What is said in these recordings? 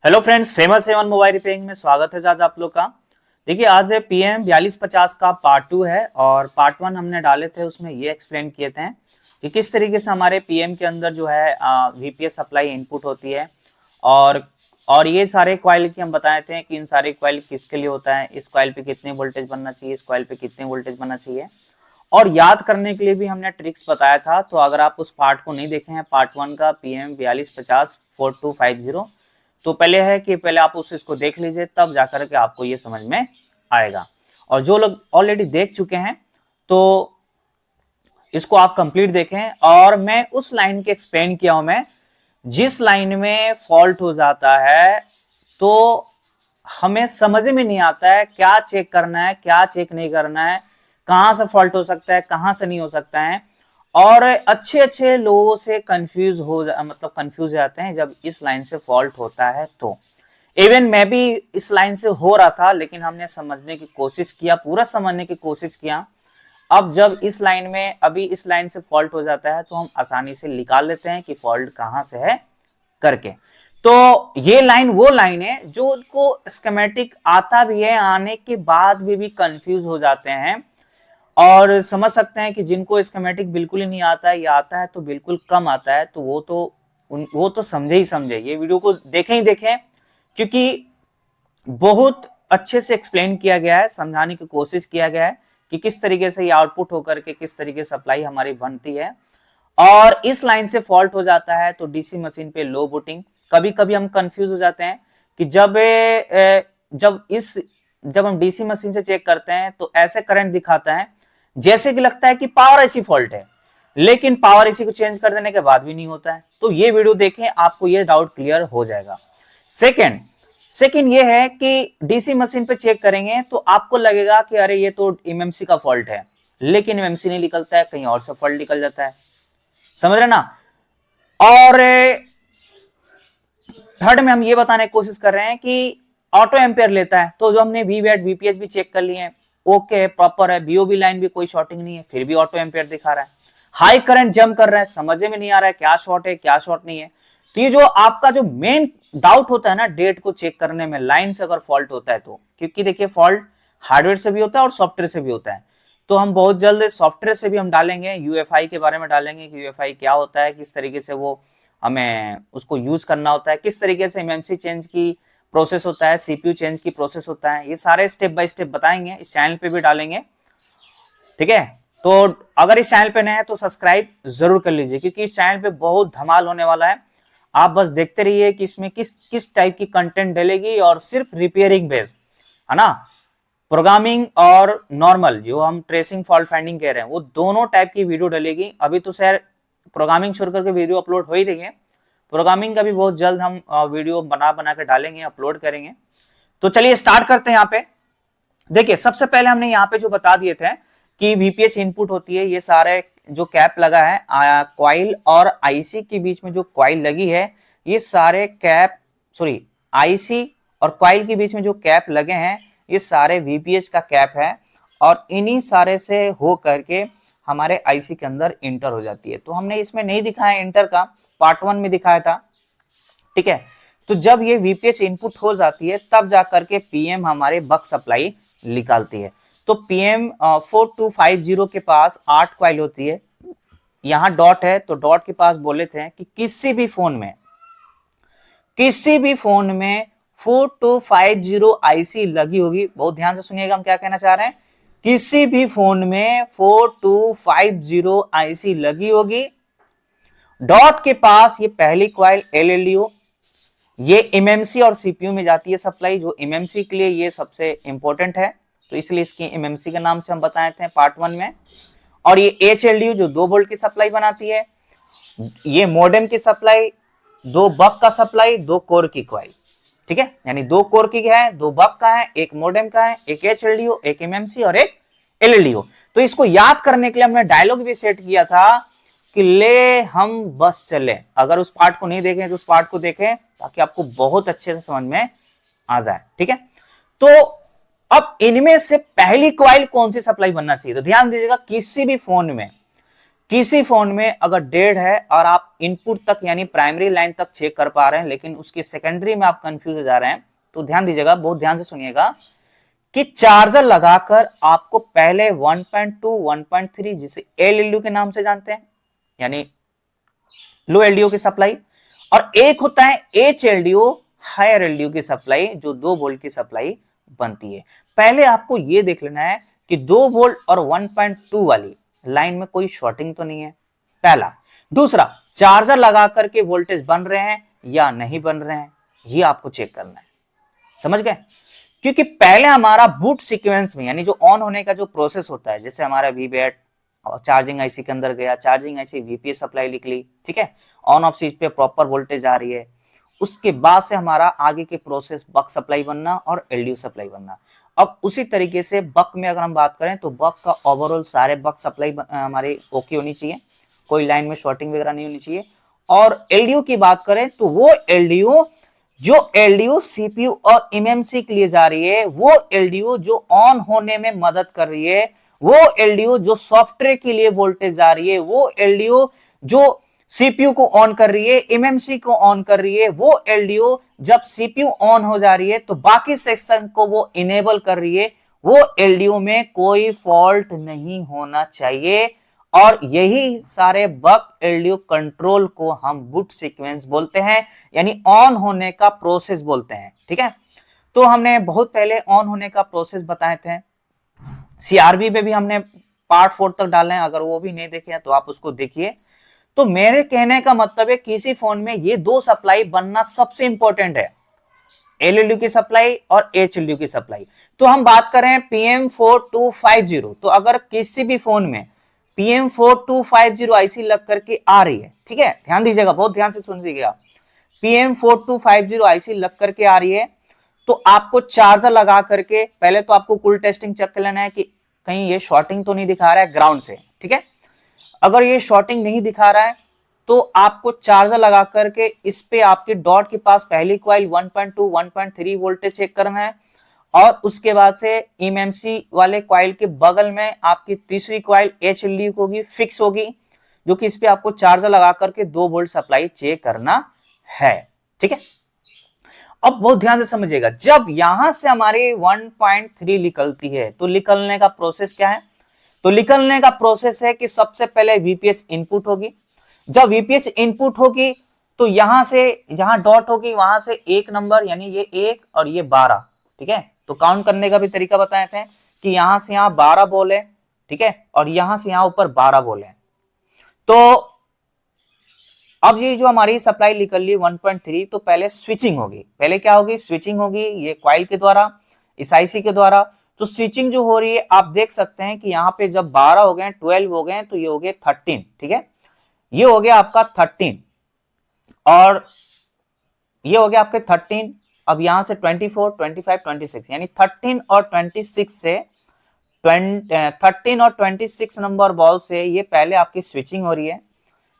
Hello friends, famous Avon mobile repairing में स्वागत है आज आप लोग का। देखिए, आज है PM 4250 का पार्ट 2 है और पार्ट 1 हमने डाले थे, उसमें ये एक्सप्लेन किए थे कि किस तरीके से हमारे PM के अंदर जो है VPS सप्लाई इनपुट होती है और ये सारे कॉइल की हम बताए थे कि इन सारे कॉइल किसके लिए होता है, इस कॉइल पे कितने वोल्टेज बनना चाहिए, इस कॉइल पे कितने वोल्टेज बनना चाहिए और याद करने के लिए भी हमने ट्रिक्स बताया था। तो अगर आप उस पार्ट को नहीं देखे हैं, पार्ट 1 का PM 4250 4250, तो पहले है कि पहले आप इसको देख लीजिए, तब जाकर के आपको ये समझ में आएगा। और जो लोग ऑलरेडी देख चुके हैं तो इसको आप कंप्लीट देखें। और मैं उस लाइन के एक्सप्लेन किया हूं, मैं जिस लाइन में फॉल्ट हो जाता है तो हमें समझ में नहीं आता है क्या चेक करना है, क्या चेक नहीं करना है, कहां से फॉल्ट हो सकता है, कहां से नहीं हो सकता है। और अच्छे लोगों से कंफ्यूज हो जाते हैं जब इस लाइन से फॉल्ट होता है। तो इवन मैं भी इस लाइन से हो रहा था, लेकिन हमने समझने की कोशिश किया, पूरा समझने की कोशिश किया। अब जब इस लाइन से फॉल्ट हो जाता है तो हम आसानी से निकाल लेते हैं कि फॉल्ट कहां से है करके। तो ये लाइन वो लाइन है जो उनको स्कीमेटिक आता भी है, आने के बाद भी कंफ्यूज हो जाते हैं और समझ सकते हैं कि जिनको स्कीमेटिक बिल्कुल ही नहीं आता है या आता है तो बिल्कुल कम आता है, तो वो तो समझे ही समझे, ये वीडियो को देखें ही देखें, क्योंकि बहुत अच्छे से एक्सप्लेन किया गया है, समझाने की कोशिश किया गया है कि किस तरीके से ये आउटपुट होकर के किस तरीके से सप्लाई हमारी बनती है। और इस लाइन से फॉल्ट हो जाता है तो डीसी मशीन पे लो बूटिंग। कभी कभी हम कंफ्यूज हो जाते हैं कि जब हम डीसी मशीन से चेक करते हैं तो ऐसे करंट दिखाता है जैसे कि लगता है कि पावर ऐसी फॉल्ट है, लेकिन पावर इसी को चेंज कर देने के बाद भी नहीं होता है। तो ये वीडियो देखें, आपको ये डाउट क्लियर हो जाएगा। सेकंड ये है कि डीसी मशीन पे चेक करेंगे तो आपको लगेगा कि अरे ये तो एमएमसी का फॉल्ट है, लेकिन एमएमसी नहीं निकलता है, कहीं और से फॉल्ट निकल जाता है, समझ रहे ना। और थर्ड में हम ये बताने की कोशिश कर रहे हैं कि ऑटो एम्पेयर लेता है, तो जो हमने वीवैट वीपीएस भी चेक कर लिए हैं, ओके प्रॉपर है, बीओबी लाइन भी कोई शॉर्टिंग नहीं है, फिर भी ऑटो एम्पेयर दिखा रहा है। हाई करंट जंप कर रहा है, समझ में नहीं आ रहा है क्या शॉर्ट है क्या शॉर्ट नहीं है। तो ये जो आपका जो मेन डाउट होता है ना डेट को चेक करने में, लाइन से अगर फॉल्ट होता है तो, क्योंकि देखिए फॉल्ट हार्डवेयर से भी होता है और सॉफ्टवेयर से भी होता है। तो हम बहुत जल्द सॉफ्टवेयर से भी हम डालेंगे, यूएफआई के बारे में डालेंगे कि यूएफआई क्या होता है, किस तरीके से वो हमें उसको यूज करना होता है, किस तरीके से एमएमसी चेंज की प्रोसेस होता है, सीपीयू चेंज की प्रोसेस होता है, ये सारे स्टेप बाय स्टेप बताएंगे, इस चैनल पे भी डालेंगे, ठीक है। तो अगर इस चैनल पे नए हैं तो सब्सक्राइब जरूर कर लीजिए, क्योंकि इस चैनल पे बहुत धमाल होने वाला है। आप बस देखते रहिए कि इसमें किस टाइप की कंटेंट डलेगी, और सिर्फ रिपेयरिंग बेस्ड है ना, प्रोग्रामिंग और नॉर्मल जो हम ट्रेसिंग फॉल्ट फाइंडिंग कह रहे हैं वो दोनों टाइप की वीडियो डलेगी। अभी तो शायद प्रोग्रामिंग छोड़ करके वीडियो अपलोड हो ही रही है, प्रोग्रामिंग का भी बहुत जल्द हम वीडियो बना के डालेंगे, अपलोड करेंगे। तो चलिए स्टार्ट करते हैं। यहाँ पे देखिए, सबसे पहले हमने यहाँ पे जो बता दिए थे कि वीपीएच इनपुट होती है, ये सारे जो कैप लगा है कॉइल और आईसी के बीच में जो कॉइल लगी है, ये सारे आईसी और कॉइल के बीच में जो कैप लगे हैं ये सारे वीपीएच का कैप है, और इन्हीं सारे से हो करके हमारे आईसी के अंदर इंटर हो जाती है। तो हमने इसमें नहीं दिखाया इंटर का, पार्ट 1 में दिखाया था, ठीक है। तो जब ये वीपीएच इनपुट हो जाती है तब जाकर के पीएम हमारे बक सप्लाई निकालती है। तो पीएम 4250 के पास 8 कॉइल होती है, यहां डॉट है तो डॉट के पास बोले थे कि किसी भी फोन में 4250 आईसी लगी होगी। बहुत ध्यान से सुनिएगा हम क्या कहना चाह रहे हैं, किसी भी फोन में 4250 आईसी लगी होगी, डॉट के पास ये पहली कॉइल एलएलडीओ, ये एमएमसी और सीपीयू में जाती है सप्लाई, जो एमएमसी के लिए ये सबसे इंपॉर्टेंट है, तो इसलिए इसकी एमएमसी के नाम से हम बताए थे पार्ट 1 में। और ये एचएलडीयू जो 2 वोल्ट की सप्लाई बनाती है, ये मॉडेम की सप्लाई, 2 बक का सप्लाई, 2 कोर की कॉइल, ठीक है, यानी 2 कोर की है, 2 बक का है, एक मॉडेम का है, एक एचएलडीयू, एक एमएमसी और एक एलएलडीओ। तो इसको याद करने के लिए हमने डायलॉग भी सेट किया था कि ले हम बस चले। अगर उस पार्ट को नहीं देखें तो उस पार्ट को देखें ताकि आपको बहुत अच्छे से समझ में आ जाए, ठीक है। तो अब इनमें से पहली कॉइल कौन सी सप्लाई बनना चाहिए, तो ध्यान दीजिएगा, किसी भी फोन में किसी फोन में अगर डेड है और आप इनपुट तक यानी प्राइमरी लाइन तक चेक कर पा रहे हैं, लेकिन उसकी सेकेंडरी में आप कंफ्यूज हो जा रहे हैं, तो ध्यान दीजिएगा, बहुत ध्यान से सुनिएगा कि चार्जर लगाकर आपको पहले 1.2 1.3 जिसे एलएलयू के नाम से जानते हैं यानी लो एलडीओ की सप्लाई, और एक होता है एच एलडीओ हायर एलडीओ की सप्लाई जो 2 वोल्ट की सप्लाई बनती है। पहले आपको यह देख लेना है कि 2 वोल्ट और 1.2 वाली लाइन में कोई शॉर्टिंग तो नहीं है, पहला। दूसरा, चार्जर लगा करके वोल्टेज बन रहे हैं या नहीं बन रहे हैं, ये आपको चेक करना है। समझ गए? क्योंकि पहले हमारा बूट सीक्वेंस में यानी जो ऑन होने का जो प्रोसेस होता है, जैसे हमारा वीबैट और चार्जिंग आईसी के अंदर गया, चार्जिंग आईसी वीपीएस सप्लाई लिख ली, ठीक है, ऑन ऑफ स्विच पे प्रॉपर वोल्टेज आ रही है, उसके बाद से हमारा आगे के प्रोसेस बक सप्लाई बनना और एलडीओ सप्लाई बनना। अब उसी तरीके से बक में अगर हम बात करें तो बक का ओवरऑल सारे बक सप्लाई हमारे ओके होनी चाहिए, कोई लाइन में शॉर्टिंग वगैरह नहीं होनी चाहिए। और एलडीओ की बात करें तो वो एलडीओ जो एलडीओ सीपीयू और एमएमसी के लिए जा रही है, वो एलडीओ जो ऑन होने में मदद कर रही है, वो एलडीओ जो सॉफ्टवेयर के लिए वोल्टेज जा रही है, वो एलडीओ जो सीपीयू को ऑन कर रही है, एमएमसी को ऑन कर रही है, वो एलडीओ जब सीपीयू ऑन हो जा रही है तो बाकी सेक्शन को वो इनेबल कर रही है, वो एलडीओ में कोई फॉल्ट नहीं होना चाहिए। और यही सारे बक एलडीओ कंट्रोल को हम बूट सीक्वेंस बोलते हैं, यानी ऑन होने का प्रोसेस बोलते हैं। ठीक है, तो हमने बहुत पहले ऑन होने का प्रोसेस बताए थे, सीआरबी पे भी हमने पार्ट 4 तक डाले हैं, अगर वो भी नहीं देखे हैं तो आप उसको देखिए। तो मेरे कहने का मतलब है किसी फोन में ये 2 सप्लाई बनना सबसे इंपॉर्टेंट है, एलएलयू की सप्लाई और एचएलयू की सप्लाई। तो हम बात करें PM4250, तो अगर किसी भी फोन में PM4250 आईसी लग करके आ रही है, ठीक है, ध्यान दीजिएगा, बहुत ध्यान से सुनिएगा, PM4250 आईसी लग करके आ रही है, तो आपको चार्जर लगा करके पहले तो आपको कूल टेस्टिंग चेक कर लेना है कि कहीं ये शॉर्टिंग तो नहीं दिखा रहा है ग्राउंड से। ठीक है, अगर ये शॉर्टिंग नहीं दिखा रहा है तो आपको चार्जर लगा करके इस पे आपके डॉट के पास पहली कॉइल 1.2 1.3 वोल्टेज चेक करना है, और उसके बाद से एमएमसी वाले कॉइल के बगल में आपकी तीसरी कॉइल एचएलयू होगी, फिक्स होगी, जो कि इस पे आपको चार्जर लगा करके 2 वोल्ट सप्लाई चेक करना है। ठीक है, अब बहुत ध्यान से समझिएगा, जब यहां से हमारी 1.3 निकलती है तो निकलने का प्रोसेस क्या है? तो निकलने का प्रोसेस है कि सबसे पहले वीपीएस इनपुट होगी, जब वीपीएस इनपुट होगी तो यहां से जहां डॉट होगी वहां से 1 नंबर यानी ये 1 और ये 12, ठीक है, तो काउंट करने का भी तरीका बताए थे कि यहां से यहां 12 बॉल है, ठीक है, और यहां से यहां ऊपर 12 बॉल है। तो अब ये जो हमारी सप्लाई निकल ली 1.3, तो पहले स्विचिंग होगी, पहले क्या होगी? स्विचिंग होगी, ये कॉइल के द्वारा, इस आईसी के द्वारा। तो स्विचिंग जो हो रही है आप देख सकते हैं कि यहाँ पे जब 12 हो गए, 12 हो गए, तो ये हो गए 13, ठीक है, ये हो गया आपका 13 और ये हो गया आपके 13। अब यहां से 24 25 26 यानी 13 और 26 से 13 और 26 नंबर बॉल से ये पहले आपकी स्विचिंग हो रही है,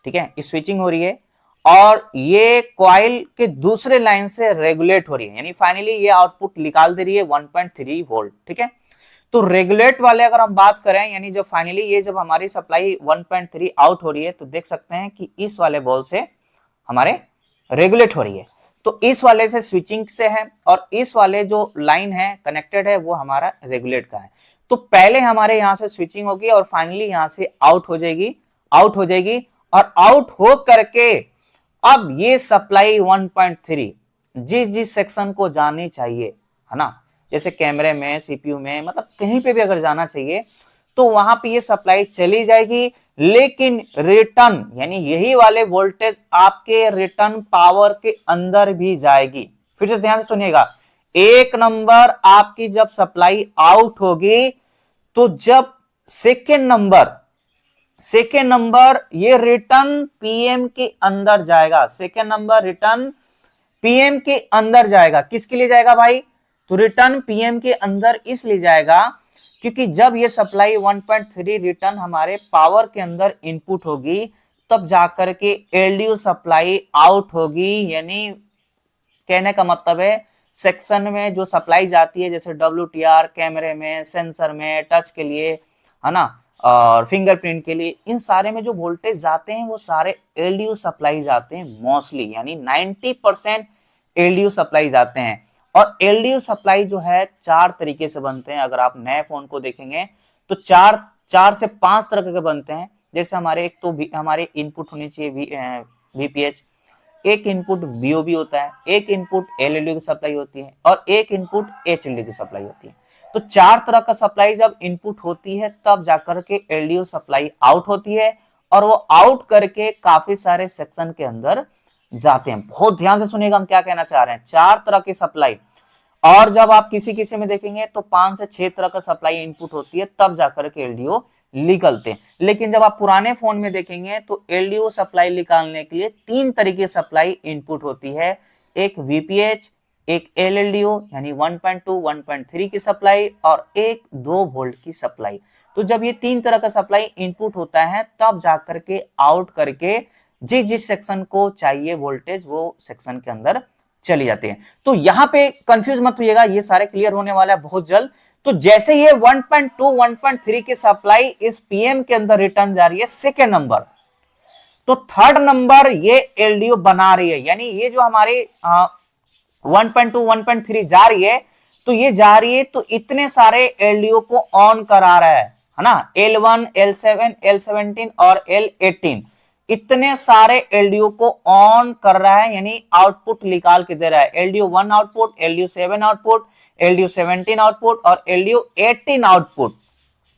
ठीक है, स्विचिंग हो रही है, और ये कॉइल के दूसरे लाइन से रेगुलेट हो रही है, यानी फाइनली ये आउटपुट निकाल दे रही है 1.3 वोल्ट। ठीक है, तो रेगुलेट वाले अगर हम बात करें, यानी जब फाइनली ये जब हमारी सप्लाई 1.3 आउट हो रही है तो देख सकते हैं कि इस वाले बॉल से हमारे रेगुलेट हो रही है, तो इस वाले से स्विचिंग से है और इस वाले जो लाइन है कनेक्टेड है वो हमारा रेगुलेट का है। तो पहले हमारे यहां से स्विचिंग होगी और फाइनली यहां से आउट हो जाएगी, आउट हो जाएगी, और आउट हो करके अब ये सप्लाई 1.3 जिस सेक्शन को जानी चाहिए, है ना, जैसे कैमरे में, सीपीयू में, मतलब कहीं पे भी अगर जाना चाहिए तो वहां पे ये सप्लाई चली जाएगी, लेकिन रिटर्न यानी यही वाले वोल्टेज आपके रिटर्न पावर के अंदर भी जाएगी। फिर से ध्यान से सुनिएगा, 1 नंबर आपकी जब सप्लाई आउट होगी तो जब सेकेंड नंबर ये रिटर्न पीएम के अंदर जाएगा, सेकेंड नंबर रिटर्न पीएम के अंदर जाएगा। किसके लिए जाएगा भाई? तो रिटर्न पीएम के अंदर इसलिए जाएगा क्योंकि जब ये सप्लाई 1.3 रिटर्न हमारे पावर के अंदर इनपुट होगी तब जाकर के एलडीओ सप्लाई आउट होगी, यानी कहने का मतलब है सेक्शन में जो सप्लाई जाती है जैसे WTR कैमरे में, सेंसर में, टच के लिए, है ना, और फिंगरप्रिंट के लिए, इन सारे में जो वोल्टेज जाते हैं वो सारे एलडीओ सप्लाई जाते हैं मोस्टली, यानी 90% एलडीओ सप्लाई जाते हैं। और एलडीओ सप्लाई जो है 4 तरीके से बनते हैं। अगर आप नए फोन को देखेंगे तो 4 से 5 तरह के बनते हैं। जैसे हमारे एक तो हमारे इनपुट होनी चाहिए वीपीएच, एक इनपुट वीओबी होता है, एक इनपुट एलईडी की सप्लाई होती है और एक इनपुट एचएलडी की सप्लाई होती है। तो 4 तरह का सप्लाई जब इनपुट होती है तब जाकर के एलडीओ सप्लाई आउट होती है और वो आउट करके काफी सारे सेक्शन के अंदर जाते हैं। बहुत ध्यान से सुनिएगा हम क्या कहना चाह रहे हैं। 4 तरह की सप्लाई, और जब आप किसी में देखेंगे तो 5 से 6 तरह का सप्लाई इनपुट होती है तब जाकर के एलडीओ निकलते हैं। लेकिन जब आप पुराने फोन में देखेंगे तो एलडीओ सप्लाई निकालने के लिए 3 तरीके सप्लाई इनपुट होती है, एक वीपीएच, एक एलएलडीओ यानी 1.2 1.3 की सप्लाई और एक 2 वोल्ट की सप्लाई। तो जब ये 3 तरह का सप्लाई इनपुट होता है तब जाकर के आउट करके जिस सेक्शन को चाहिए वोल्टेज वो सेक्शन के अंदर चली जाती है। तो यहां पे कंफ्यूज मत होइएगा, ये सारे क्लियर होने वाला है बहुत जल्द। तो जैसे ये 1.2 1.3 की सप्लाई इस पीएम के अंदर रिटर्न जा रही है सेकेंड नंबर, तो थर्ड नंबर ये एलडीओ बना रही है, यानी ये जो हमारे 1.2 1.3 जा रही है तो ये जा रही है तो इतने सारे एलडीओ को ऑन करा रहा है ना, L1 L7 L17 और L18 इतने सारे एलडीओ को ऑन कर रहा है, यानी आउटपुट निकाल के दे रहा है। LDO 1 output, LDO 7 output, LDO 17 output और एलडीओ 18 आउटपुट।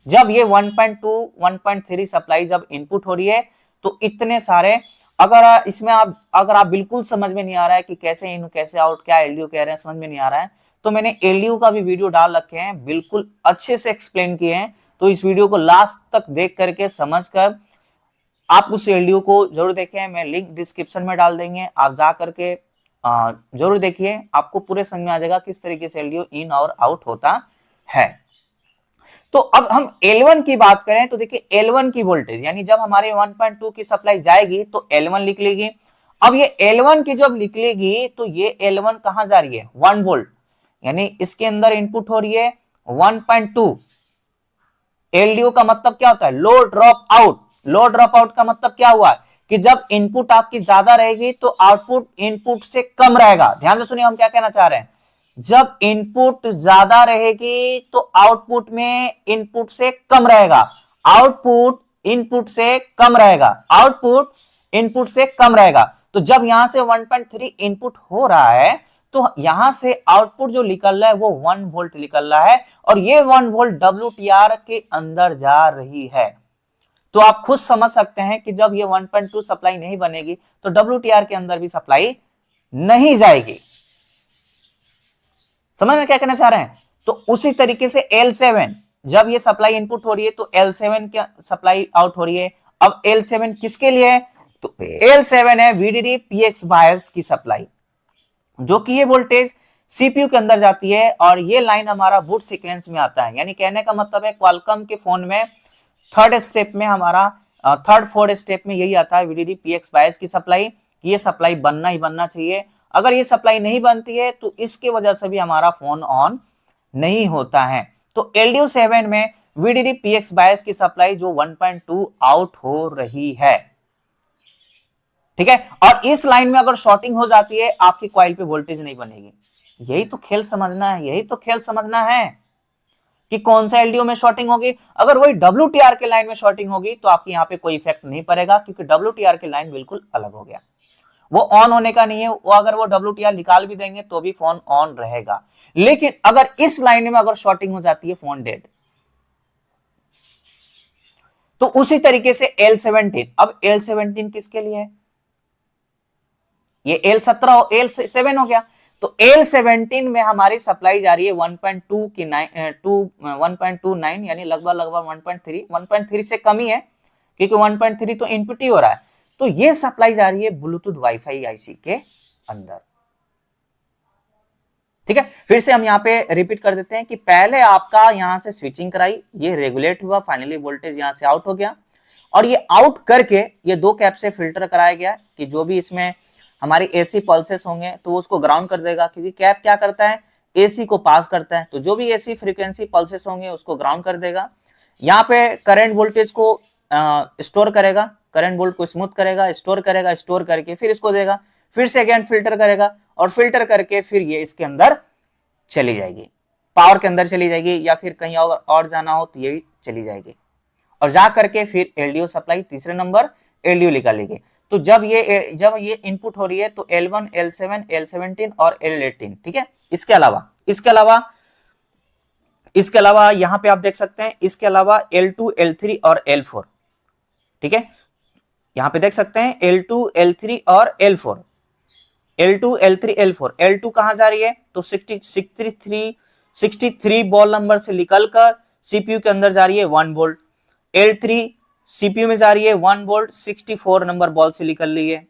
जब ये 1.2 1.3 सप्लाई जब इनपुट हो रही है तो इतने सारे, अगर इसमें अगर आप बिल्कुल समझ में नहीं आ रहा है कि कैसे इन कैसे आउट क्या एलडीओ कह रहे हैं, समझ में नहीं आ रहा है, तो मैंने एलडीओ का भी वीडियो डाल रखे हैं, बिल्कुल अच्छे से एक्सप्लेन किए हैं। तो इस वीडियो को लास्ट तक देख करके समझकर आप उस एलडीओ को जरूर देखें, मैं लिंक डिस्क्रिप्शन में डाल देंगे, आप जा करके जरूर देखिए, आपको पूरे समझ में आ जाएगा किस तरीके से एलडीओ इन और आउट होता है। तो अब हम L1 की बात करें तो देखिए L1 की वोल्टेज, यानी जब हमारे 1.2 की सप्लाई जाएगी तो L1 निकलेगी। अब ये L1 की जब निकलेगी तो ये L1 कहां जा रही है, 1 वोल्ट, यानी इसके अंदर इनपुट हो रही है 1.2। एलडीओ का मतलब क्या होता है, लो ड्रॉप आउट। लो ड्रॉप आउट का मतलब क्या हुआ कि जब इनपुट आपकी ज्यादा रहेगी तो आउटपुट इनपुट से कम रहेगा। ध्यान से सुनिए हम क्या कहना चाह रहे हैं, जब इनपुट ज्यादा रहेगी तो आउटपुट में इनपुट से कम रहेगा, आउटपुट इनपुट से कम रहेगा, आउटपुट इनपुट से कम रहेगा। तो जब यहां से 1.3 इनपुट हो रहा है तो यहां से आउटपुट जो निकल रहा है वो 1 वोल्ट निकल रहा है और ये 1 वोल्ट WTR के अंदर जा रही है। तो आप खुद समझ सकते हैं कि जब ये 1.2 सप्लाई नहीं बनेगी तो WTR के अंदर भी सप्लाई नहीं जाएगी। समझ में क्या कहना चाह रहे हैं। तो उसी तरीके से L7 जब ये सप्लाई इनपुट हो रही है तो L7 की सप्लाई आउट हो रही है। अब L7 किसके लिए है, तो L7 है VDD PX बायस की सप्लाई, जो कि ये वोल्टेज सीपीयू के अंदर जाती है और ये लाइन हमारा बूट सीक्वेंस में आता है। यानी कहने का मतलब है क्वालकॉम के फोन में थर्ड स्टेप में हमारा थर्ड फोर्थ स्टेप में यही आता है VDD PX बायस की सप्लाई, ये सप्लाई बनना ही बनना चाहिए। अगर ये सप्लाई नहीं बनती है तो इसके वजह से भी हमारा फोन ऑन नहीं होता है। तो LDO 7 में VDD PX बायस की सप्लाई जो 1.2 आउट हो रही है, ठीक है। और इस लाइन में अगर शॉर्टिंग हो जाती है आपकी कॉइल पे वोल्टेज नहीं बनेगी। यही तो खेल समझना है, यही तो खेल समझना है कि कौन सा एलडीओ में शॉर्टिंग होगी। अगर वही WTR के लाइन में शॉर्टिंग होगी तो आपके यहाँ पे कोई इफेक्ट नहीं पड़ेगा, क्योंकि WTR की लाइन बिल्कुल अलग हो गया, वो ऑन होने का नहीं है। वो अगर वो WTR निकाल भी देंगे तो भी फोन ऑन रहेगा। लेकिन अगर इस लाइन में अगर शॉर्टिंग हो जाती है फोन डेड। तो उसी तरीके से L17, अब L17 किसके लिए है, ये L17 L7 हो गया। तो L17 में हमारी सप्लाई जा रही है 1.2 की 1.29 यानी लगभग 1.3 से कम ही है, क्योंकि 1.3 तो इनपुट ही हो रहा है। तो ये सप्लाई जा रही है ब्लूटूथ वाईफाई आईसी के अंदर, ठीक है। फिर से हम यहाँ पे रिपीट कर देते हैं कि पहले आपका यहां से स्विचिंग कराई, ये रेगुलेट हुआ, फाइनली वोल्टेज यहां से आउट हो गया और ये आउट करके ये 2 कैप से फिल्टर कराया गया कि जो भी इसमें हमारी एसी पल्सेस होंगे तो उसको ग्राउंड कर देगा, क्योंकि कैप क्या करता है, एसी को पास करता है। तो जो भी एसी फ्रीक्वेंसी पल्सेस होंगे उसको ग्राउंड कर देगा। यहाँ पे करंट वोल्टेज को स्टोर करेगा, करंट वोल्ट को स्मूथ करेगा, स्टोर करेगा, स्टोर करके फिर इसको देगा, फिर से अगेन फिल्टर करेगा और फिल्टर करके फिर ये इसके अंदर चली जाएगी, पावर के अंदर चली जाएगी, या फिर कहीं और जाना हो तो यही चली जाएगी और जा करके फिर एलडीओ सप्लाई तीसरे नंबर एलडीओ निकालेगी। तो जब ये इनपुट हो रही है तो L1, L7, L17 और L18, ठीक है। इसके अलावा यहां पे आप देख सकते हैं, इसके अलावा L2, L3 और L4, ठीक है। यहां पे देख सकते हैं L2, L3 और L4, L2, L3, L4। L2 कहां जा रही है तो 63 बॉल नंबर से निकलकर सीपीयू के अंदर जा रही है 1 वोल्ट। L3 सीपीयू में जा रही है 1 वोल्ट 64 नंबर बॉल से निकल रही है।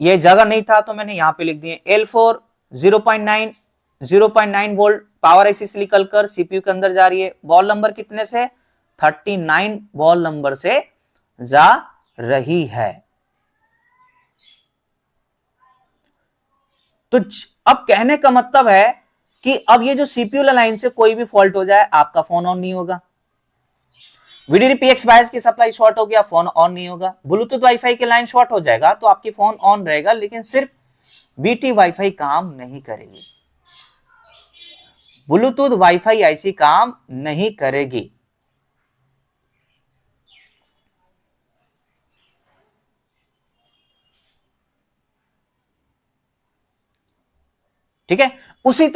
ये जगह नहीं था तो मैंने यहां पे लिख दिए। L4 0.9 वोल्ट पावर आईसी से निकलकर सीपीयू के अंदर जा रही है, बॉल नंबर कितने से 39 बॉल नंबर से जा रही है। तो अब कहने का मतलब है कि अब ये जो सीपीयू लाइन से कोई भी फॉल्ट हो जाए आपका फोन ऑन नहीं होगा, वीडीडी पीएक्स बायस की सप्लाई शॉर्ट हो गया फोन ऑन नहीं होगा, ब्लूटूथ वाईफाई की लाइन शॉर्ट हो जाएगा तो आपकी फोन ऑन रहेगा लेकिन सिर्फ बीटी वाईफाई काम नहीं करेगी, ब्लूटूथ वाईफाई आईसी काम नहीं करेगी। ठीक है। उसी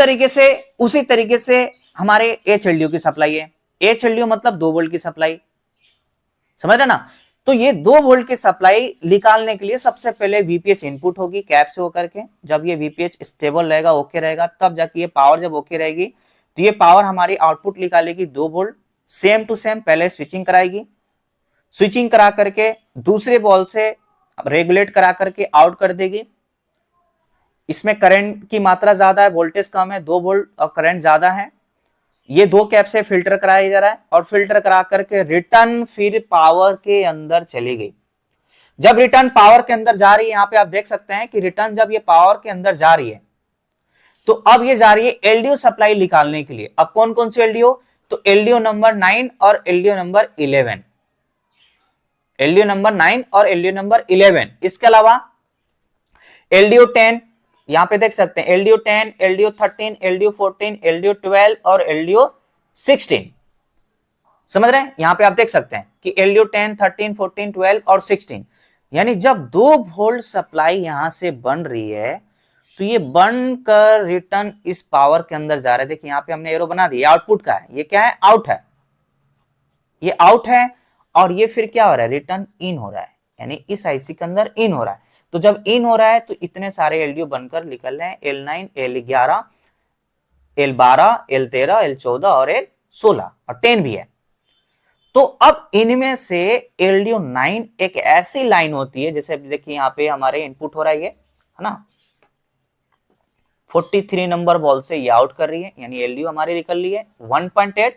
तरीके से हमारे एचएलडीओ की सप्लाई है। एचएलडीओ मतलब 2 वोल्ट की सप्लाई, समझ रहे ना। तो ये 2 वोल्ट की सप्लाई निकालने के लिए सबसे पहले वीपीएच इनपुट होगी कैप से होकर के, जब ये वीपीएच स्टेबल रहेगा, ओके रहेगा, तब जाके ये पावर जब ओके रहेगी तो ये पावर हमारी आउटपुट निकालेगी 2 वोल्ट, सेम टू सेम पहले स्विचिंग कराएगी, स्विचिंग करा करके दूसरे बॉल से रेगुलेट करा करके आउट कर देगी। इसमें करंट की मात्रा ज्यादा है, वोल्टेज कम है, 2 वोल्ट और करंट ज्यादा है। ये 2 कैप से फिल्टर कराया जा रहा है और फिल्टर करा करके रिटर्न फिर पावर के अंदर चली गई। जब रिटर्न पावर के अंदर जा रही है, यहां पे आप देख सकते हैं कि रिटर्न जब ये पावर के अंदर जा रही है तो अब ये जा रही है एलडीओ सप्लाई निकालने के लिए। अब कौन कौन सी एलडीओ, तो एलडीओ नंबर 9 और एलडीओ नंबर 11, एलडीओ नंबर 9 और एलडीओ नंबर 11। इसके अलावा एलडीओ 10, यहां पे देख सकते हैं एलडीओ 10, एलडीओ 13, एलडीओ 14, एलडीओ 12 और एलडीओ 16। समझ रहे हैं, यहां पे आप देख सकते हैं कि एलडीओ 10, 13, 14, 12 और 16। यानी जब 2 वोल्ट सप्लाई यहां से बन रही है तो ये बनकर रिटर्न इस पावर के अंदर जा रहा है। देखिए यहां पे हमने एरो बना दिया, आउटपुट का है, ये क्या है, आउट है, ये आउट है और ये फिर क्या हो रहा है, रिटर्न इन हो रहा है, यानी इस आईसी के अंदर इन हो रहा है। तो जब इन हो रहा है तो इतने सारे एलडीओ बनकर निकल रहे हैं, L9, L11, L12, L13, L14 और L16 और 10 भी है। तो अब इनमें से एलडीओ 9 एक ऐसी लाइन होती है, जैसे देखिए यहां पे हमारे इनपुट हो रहा है ये, है ना, 43 नंबर बॉल से ये आउट कर रही है, यानी एलडीओ हमारी निकल रही है 1.8।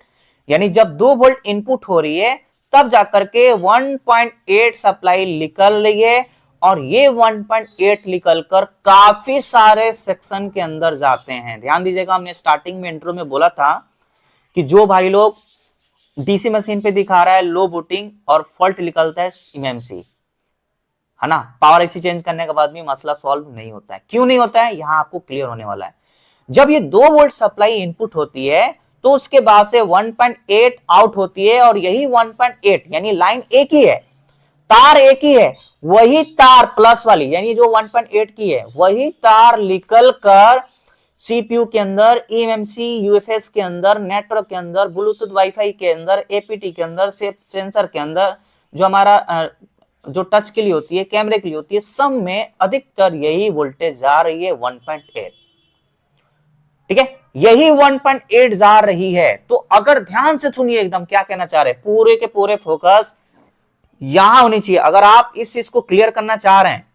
यानी जब 2 वोल्ट इनपुट हो रही है तब जाकर के 1.8 सप्लाई निकल रही है और ये 1.8 निकलकर काफी सारे सेक्शन के अंदर जाते हैं। ध्यान दीजिएगा, हमने स्टार्टिंग में इंट्रो में बोला था कि जो भाई लोग डीसी मशीन पे दिखा रहा है लो बूटिंग और फॉल्ट निकलता है एमएमसी, है ना, पावर आईसी चेंज करने के बाद भी मसला सॉल्व नहीं होता है। क्यों नहीं होता है, यहां आपको क्लियर होने वाला है। जब ये 2 वोल्ट सप्लाई इनपुट होती है तो उसके बाद से 1.8 आउट होती है और यही 1.8 यानी लाइन एक ही है, तार एक ही है, वही तार प्लस वाली यानी जो 1.8 की है वही तार निकल कर सीपीयू के अंदर, ईएमएमसी यूएफएस के अंदर, नेटवर्क के अंदर, ब्लूटूथ वाईफाई के अंदर, एपीटी के अंदर, सेंसर के अंदर, जो हमारा जो टच के लिए होती है, कैमरे के लिए होती है, सब में अधिकतर यही वोल्टेज जा रही है 1.8। ठीक है, यही 1.8 जा रही है। तो अगर ध्यान से सुनिए एकदम क्या कहना चाह रहे हैं, पूरे के पूरे फोकस यहां होनी चाहिए। अगर आप इस चीज को क्लियर करना चाह रहे हैं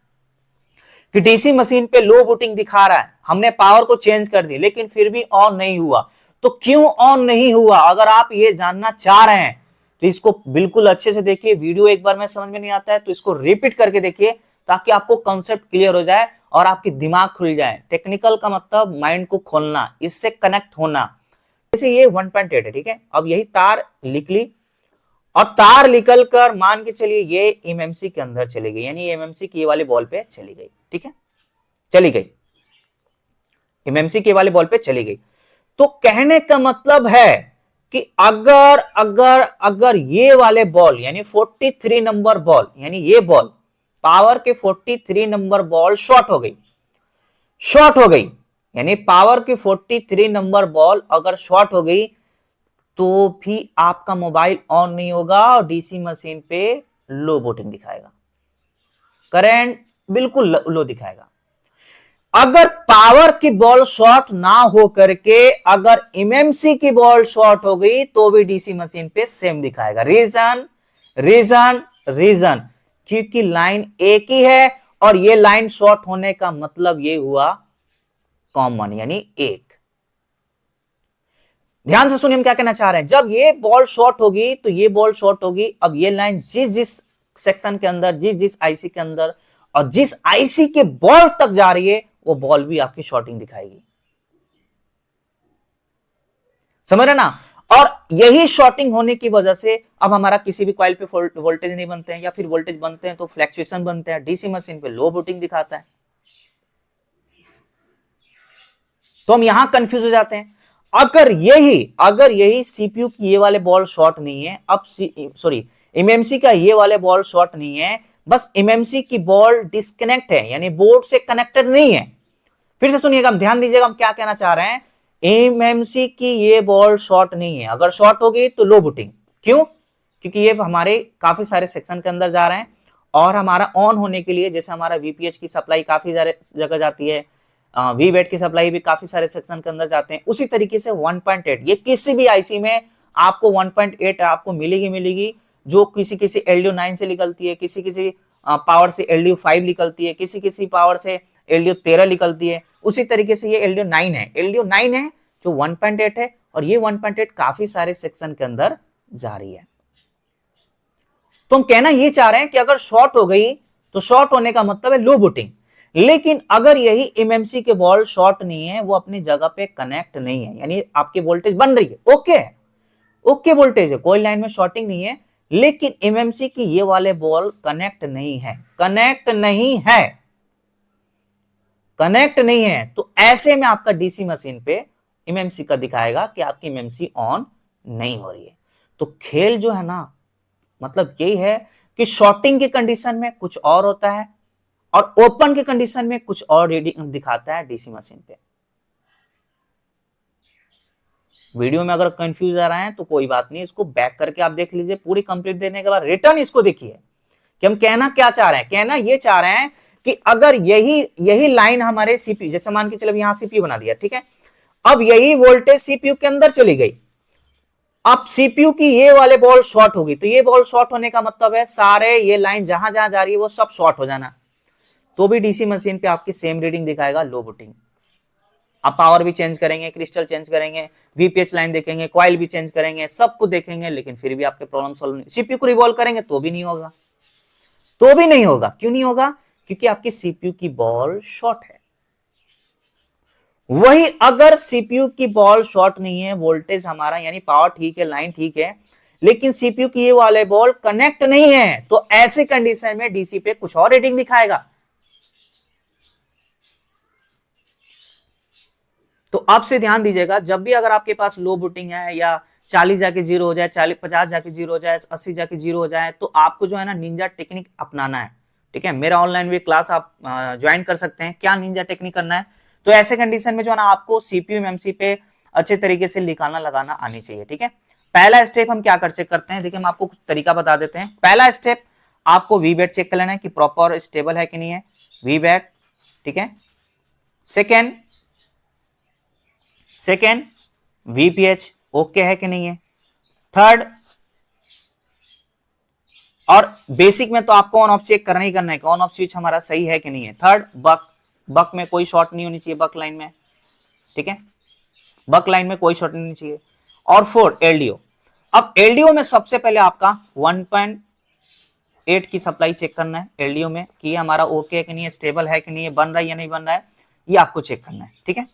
कि डीसी मशीन पे लो बूटिंग दिखा रहा है, हमने पावर को चेंज कर दी लेकिन फिर भी ऑन नहीं हुआ, तो क्यों ऑन नहीं हुआ, अगर आप ये जानना चाह रहे हैं तो इसको बिल्कुल अच्छे से देखिए। वीडियो एक बार में समझ में नहीं आता है तो इसको रिपीट करके देखिए ताकि आपको कॉन्सेप्ट क्लियर हो जाए और आपकी दिमाग खुल जाए। टेक्निकल का मतलब माइंड को खोलना, इससे कनेक्ट होना। जैसे ये 1.8 है, ठीक है, अब यही तार निकली और तार निकल कर मान के चलिए ये एमएमसी के अंदर चली गई, यानी एमएमसी की वाले बॉल पे चली गई, ठीक है, चली गई, एमएमसी के वाले बॉल पे चली गई। तो कहने का मतलब है कि अगर अगर अगर ये वाले बॉल यानी 43 नंबर बॉल, यानी ये बॉल पावर के 43 नंबर बॉल शॉर्ट हो गई, शॉर्ट हो गई, यानी पावर की 43 नंबर बॉल अगर शॉर्ट हो गई तो भी आपका मोबाइल ऑन नहीं होगा और डीसी मशीन पे लो वोल्टेज दिखाएगा, करंट बिल्कुल लो दिखाएगा। अगर पावर की बॉल शॉर्ट ना हो करके अगर एमएमसी की बॉल शॉर्ट हो गई तो भी डीसी मशीन पे सेम दिखाएगा। रीजन रीजन रीजन क्योंकि लाइन एक ही है और ये लाइन शॉर्ट होने का मतलब ये हुआ कॉमन, यानी एक। ध्यान से सुनिए हम क्या कहना चाह रहे हैं। जब ये बॉल शॉर्ट होगी तो ये बॉल शॉर्ट होगी, अब ये लाइन जिस जिस सेक्शन के अंदर, जिस जिस आईसी के अंदर और जिस आईसी के बॉल तक जा रही है वो बॉल भी आपकी शॉर्टिंग दिखाएगी, समझ रहे ना। और यही शॉर्टिंग होने की वजह से अब हमारा किसी भी कॉइल पे वोल्टेज नहीं बनते हैं, या फिर वोल्टेज बनते हैं तो फ्लैक्चुएशन बनते हैं, डीसी मशीन पे लो वोल्टेज दिखाता है। तो हम यहां कंफ्यूज हो जाते हैं। अगर यही सीपीयू की ये वाले बॉल शॉर्ट नहीं है, अब सॉरी एमएमसी का ये वाले बॉल शॉर्ट नहीं है, बस एमएमसी की बॉल डिस्कनेक्ट है, यानी बोर्ड से कनेक्टेड नहीं है। फिर से सुनिएगा, हम ध्यान दीजिएगा हम क्या कहना चाह रहे हैं। एमएमसी की ये बॉल शॉर्ट नहीं है, अगर शॉर्ट होगी तो लो बूटिंग। क्यों? क्योंकि ये हमारे काफी सारे सेक्शन के अंदर जा रहे हैं और हमारा ऑन होने के लिए, जैसे हमारा वीपीएच की सप्लाई काफी सारे जगह जाती है, वीवेट की सप्लाई भी काफी सारे सेक्शन के अंदर जाते हैं, उसी तरीके से 1.8 ये किसी भी आईसी में आपको 1.8 आपको मिलेगी, जो किसी किसी एलडीओ 9 से निकलती है, किसी किसी पावर से एलडीओ 5 निकलती है, किसी किसी पावर से एलडीओ 13 निकलती है। उसी तरीके से ये एलडीओ 9 है, एलडीओ 9 है जो 1.8 है, और ये 1.8 काफी सारे सेक्शन के अंदर जा रही है। तो हम कहना ये चाह रहे हैं कि अगर शॉर्ट हो गई तो शॉर्ट होने का मतलब है लो बूटिंग। लेकिन अगर यही एमएमसी के बॉल शॉर्ट नहीं है, वो अपनी जगह पे कनेक्ट नहीं है, यानी आपकी वोल्टेज बन रही है, ओके वोल्टेज है, कोई लाइन में शॉर्टिंग नहीं है, लेकिन एमएमसी की ये वाले बॉल कनेक्ट नहीं है, तो ऐसे में आपका डीसी मशीन पे एमएमसी का दिखाएगा कि आपकी एमएमसी ऑन नहीं हो रही है। तो खेल जो है ना, मतलब यही है कि शॉर्टिंग के कंडीशन में कुछ और होता है और ओपन के कंडीशन में कुछ और रीडिंग दिखाता है डीसी मशीन पे। वीडियो में अगर कंफ्यूज आ रहा है तो कोई बात नहीं, इसको बैक करके आप देख लीजिए, पूरी कंप्लीट देने के बाद रिटर्न इसको देखिए कि हम कहना क्या चाह रहे हैं। कहना ये चाह रहे हैं कि अगर यही लाइन हमारे सीपीयू, जैसे मान के चलो यहां सीपीयू बना दिया, ठीक है, अब यही वोल्टेज सीपीयू के अंदर चली गई, अब सीपीयू की ये वाले बॉल शॉर्ट होगी, तो ये बॉल शॉर्ट होने का मतलब है सारे ये लाइन जहां जहां जा रही है वो सब शॉर्ट हो जाना, तो भी डीसी मशीन पे आपकी सेम रीडिंग दिखाएगा, लो बूटिंग। आप पावर भी चेंज करेंगे, क्रिस्टल चेंज करेंगे, वीपीएच लाइन देखेंगे, कॉइल भी चेंज करेंगे, सब कुछ देखेंगे, लेकिन फिर भी आपके प्रॉब्लम सॉल्व नहीं। सीपीयू को रिवॉल्व करेंगे तो भी नहीं होगा, क्यों नहीं होगा? क्योंकि आपकी सीपीयू की बॉल शॉर्ट है। वही अगर सीपीयू की बॉल शॉर्ट नहीं है, वोल्टेज हमारा यानी पावर ठीक है, लाइन ठीक है, लेकिन सीपीयू की ये वाले बॉल कनेक्ट नहीं है, तो ऐसे कंडीशन में डीसी पे कुछ और रीडिंग दिखाएगा। तो आपसे ध्यान दीजिएगा, जब भी अगर आपके पास लो बूटिंग है या 40 जाके जीरो हो जाए, 50 जाके जीरो हो जाए, 80 जाके जीरो हो जाए, तो आपको जो है ना निंजा टेक्निक अपनाना है, ठीक है। मेरा ऑनलाइन भी क्लास आप ज्वाइन कर सकते हैं, क्या निंजा टेक्निक करना है। तो ऐसे कंडीशन में जो है ना आपको सीपीयू एमएमसी पे अच्छे तरीके से निकालना लगाना आनी चाहिए, ठीक है। पहला स्टेप हम क्या करते हैं, देखिए हम आपको कुछ तरीका बता देते हैं। पहला स्टेप आपको वीबैट चेक कर लेना है कि प्रॉपर स्टेबल है कि नहीं है, वीबैट, ठीक है। सेकेंड वीपीएच ओके है कि नहीं है। थर्ड, और बेसिक में तो आपको ऑन ऑफ चेक करना ही करना है कि ऑन ऑफ स्विच हमारा सही है कि नहीं है। थर्ड, बक में कोई शॉर्ट नहीं होनी चाहिए, बक लाइन में, ठीक है, बक लाइन में कोई शॉर्ट नहीं होनी चाहिए। और फोर्थ, एलडीओ। अब एलडीओ में सबसे पहले आपका 1.8 की सप्लाई चेक करना है एलडीओ में कि हमारा ओके है कि नहीं है, स्टेबल है कि नहीं है, बन रहा है या नहीं बन रहा है, ये आपको चेक करना है, ठीक है।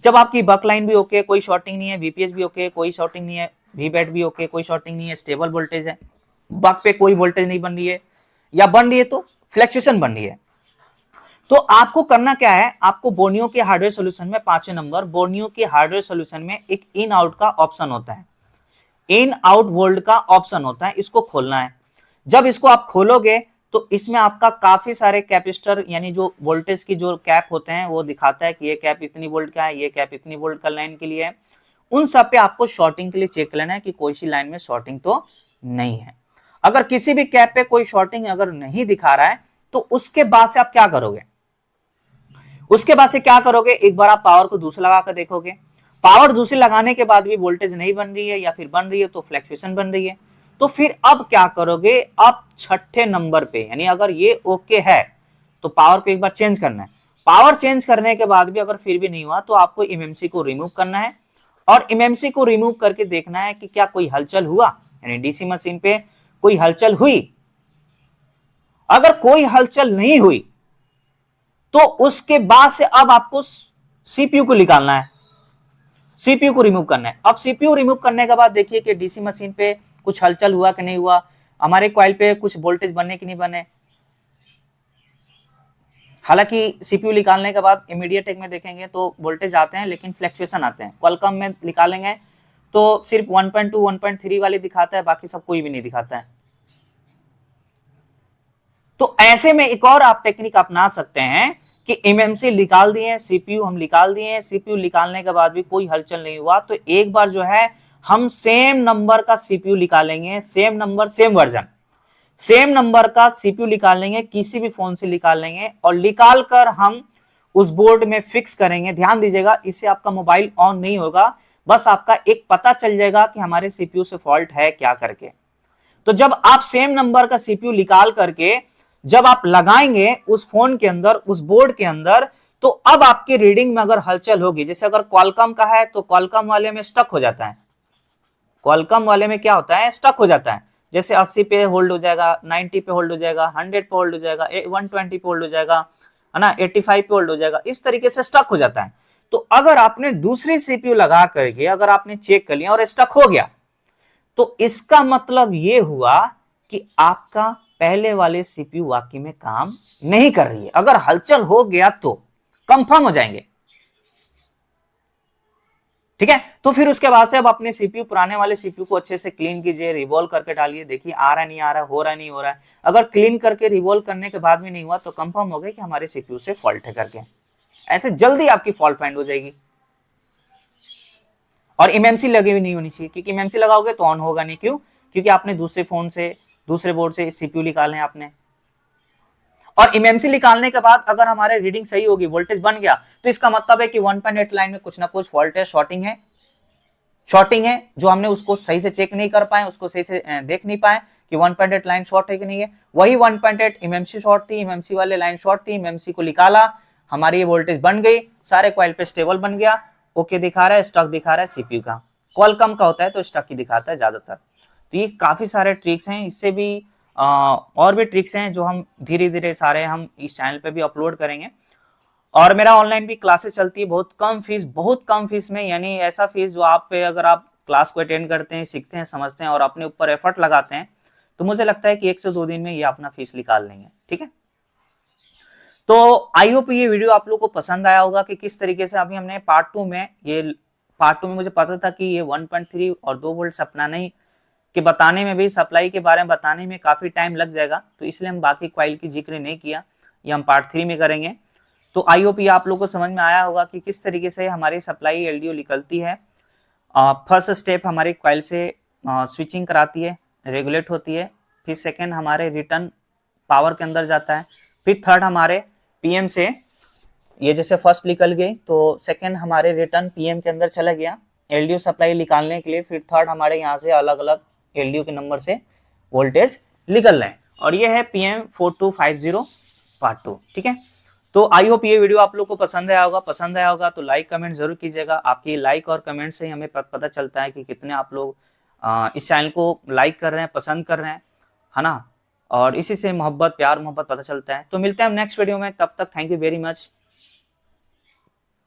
जब आपकी बक लाइन भी ओके, कोई शॉर्टिंग नहीं है, वीपीएच भी ओके, कोई शॉर्टिंग नहीं है, वी बैट भी ओके, कोई शॉर्टिंग नहीं है, स्टेबल वोल्टेज है, बक पे कोई वोल्टेज नहीं बन रही है, या बन रही है तो फ्लक्चुएशन बन रही है। तो आपको करना क्या है, आपको बोर्नियो के हार्डवेयर सॉल्यूशन में 5वें नंबर बोर्नियो के हार्डवेयर सॉल्यूशन में एक इन आउट का ऑप्शन होता है, इन आउट वोल्ट का ऑप्शन होता है, इसको खोलना है। जब इसको आप खोलोगे तो इसमें आपका काफी सारे कैपेसिटर यानी जो वोल्टेज की जो कैप होते हैं वो दिखाता है कि ये कैप इतनी वोल्ट का है, ये कैप इतनी वोल्ट का लाइन के लिए है। उन सब पे आपको शॉर्टिंग के लिए चेक लेना है कि कोई सी लाइन में शॉर्टिंग तो नहीं है। अगर किसी भी कैप पे कोई शॉर्टिंग अगर नहीं दिखा रहा है तो उसके बाद से आप क्या करोगे, उसके बाद से क्या करोगे, एक बार आप पावर को दूसरा लगा कर देखोगे, पावर दूसरी लगाने के बाद भी वोल्टेज नहीं बन रही है या फिर बन रही है तो फ्लक्चुएशन बन रही है, तो फिर अब क्या करोगे, अब छठे नंबर पे यानी अगर ये ओके है तो पावर को एक बार चेंज करना है। पावर चेंज करने के बाद भी अगर फिर भी नहीं हुआ तो आपको एमएमसी को रिमूव करना है और एमएमसी को रिमूव करके देखना है कि क्या कोई हलचल हुआ, यानी डीसी मशीन पे कोई हलचल हुई। अगर कोई हलचल नहीं हुई तो उसके बाद से अब आपको सीपीयू को निकालना है, सीपीयू को रिमूव करना है। अब सीपीयू रिमूव करने के बाद देखिए कि डीसी मशीन पे कुछ हलचल हुआ कि नहीं हुआ, हमारे कॉइल पे कुछ वोल्टेज बने कि नहीं बने। हालांकि सीपीयू निकालने के बाद इमीडिएट में देखेंगे तो वोल्टेज आते हैं लेकिन फ्लक्चुएशन आते हैं। क्वालकॉम में निकालेंगे तो सिर्फ 1.2 1.3 वाले दिखाता है, बाकी सब कोई भी नहीं दिखाता है। तो ऐसे में एक और आप टेक्निक अपना सकते हैं कि एमएमसी निकाल दिए, सीपीयू हम निकाल दिए, सीपीयू निकालने के बाद भी कोई हलचल नहीं हुआ तो एक बार जो है हम सेम नंबर का सीपीयू निकालेंगे, same number same version, same number का सीपीयू निकाल लेंगे, किसी भी फोन से निकाल लेंगे और निकाल कर हम उस बोर्ड में फिक्स करेंगे। ध्यान दीजिएगा, इससे आपका मोबाइल ऑन नहीं होगा, बस आपका एक पता चल जाएगा कि हमारे सीपीयू से फॉल्ट है क्या करके। तो जब आप सेम नंबर का सीपीयू निकाल करके जब आप लगाएंगे उस फोन के अंदर, उस बोर्ड के अंदर, तो अब आपकी रीडिंग में अगर हलचल होगी, जैसे अगर क्वालकॉम का है तो क्वालकॉम वाले में स्टक हो जाता है, क्वालकॉम वाले में क्या होता है, स्टक हो जाता है। जैसे 80 पे होल्ड हो जाएगा, 90 पे होल्ड हो जाएगा, 100 पे होल्ड हो जाएगा, 120 पे होल्ड हो जाएगा, है ना, 85 पे होल्ड हो जाएगा, इस तरीके से स्टक हो जाता है। तो अगर आपने दूसरी सीपीयू लगा करके अगर आपने चेक कर लिया और स्टक हो गया तो इसका मतलब ये हुआ कि आपका पहले वाले सीपीयू वाकई में काम नहीं कर रही है। अगर हलचल हो गया तो कंफर्म हो जाएंगे, ठीक है। तो फिर उसके बाद से अब अपने सीपीयू, पुराने वाले सीपीयू को अच्छे से क्लीन कीजिए, रिवॉल्व करके डालिए, देखिए आ रहा नहीं आ रहा, हो रहा नहीं हो रहा है। अगर क्लीन करके रिवॉल्व करने के बाद भी नहीं हुआ तो कंफर्म हो गया कि हमारे सीपीयू से फॉल्ट है करके। ऐसे जल्दी आपकी फॉल्ट फाइंड हो जाएगी। और एमएमसी लगी हुई नहीं होनी चाहिए, क्योंकि एमएमसी लगाओगे तो ऑन होगा नहीं। क्यों? क्योंकि आपने दूसरे फोन से, दूसरे बोर्ड से सीपीयू निकालने आपने, और एमएमसी निकालने के बाद अगर हमारे रीडिंग सही होगी, वोल्टेज बन गया, तो इसका मतलब है कि 1.8 लाइन में कुछ ना कुछ फॉल्ट है, शॉर्टिंग है, शॉर्टिंग है, जो हमने उसको सही से चेक नहीं कर पाए, उसको सही से देख नहीं पाए कि 1.8 लाइन शॉर्ट है कि नहीं है। वही 1.8 एमएमसी शॉर्ट थी, एमएमसी वाले लाइन शॉर्ट थी, एमएमसी को निकाला, हमारी ये वोल्टेज बन गई, सारे कॉइल पे स्टेबल बन गया, ओके दिखा रहा है, स्टक दिखा रहा है सीपीयू का। क्वालकॉम का होता है तो स्टक ही दिखाता है ज्यादातर। तो ये काफी सारे ट्रिक्स हैं, इससे भी और भी ट्रिक्स हैं जो हम धीरे धीरे सारे हम इस चैनल पे भी अपलोड करेंगे। और मेरा ऑनलाइन भी क्लासेस चलती है, बहुत कम फीस में, यानी ऐसा फीस जो आप पे अगर आप क्लास को अटेंड करते हैं, सीखते हैं, समझते हैं और अपने ऊपर एफर्ट लगाते हैं तो मुझे लगता है कि 1 से 2 दिन में ये अपना फीस निकाल लेंगे, ठीक है। तो आई होप ये वीडियो आप लोग को पसंद आया होगा कि किस तरीके से अभी हमने पार्ट 2 में मुझे पता था कि ये 1.3 और 2 वोल्ट अपनाने ही के बताने में भी, सप्लाई के बारे में बताने में काफी टाइम लग जाएगा, तो इसलिए हम बाकी कॉइल की जिक्र नहीं किया, ये हम पार्ट 3 में करेंगे। तो आई होप ये आप लोग को समझ में आया होगा कि किस तरीके से हमारी सप्लाई एलडीओ निकलती है। फर्स्ट स्टेप हमारी कॉइल से स्विचिंग कराती है, रेगुलेट होती है, फिर सेकेंड हमारे रिटर्न पावर के अंदर जाता है, फिर थर्ड हमारे पीएम से, ये जैसे फर्स्ट निकल गई तो सेकेंड हमारे रिटर्न पीएम के अंदर चला गया एलडीओ सप्लाई निकालने के लिए, फिर थर्ड हमारे यहाँ से अलग अलग एलडीओ के नंबर से वोल्टेज निकल रहे हैं। और ये है PM4250 पार्ट 2, ठीक है। तो आई होप ये वीडियो आप लोग को पसंद आया होगा तो लाइक कमेंट जरूर कीजिएगा। आपकी लाइक और कमेंट से ही हमें पता चलता है कि कितने आप लोग इस चैनल को लाइक कर रहे हैं, पसंद कर रहे हैं, है ना। और इसी से मोहब्बत, प्यार मोहब्बत पता चलता है। तो मिलते हैं हम नेक्स्ट वीडियो में, तब तक थैंक यू वेरी मच।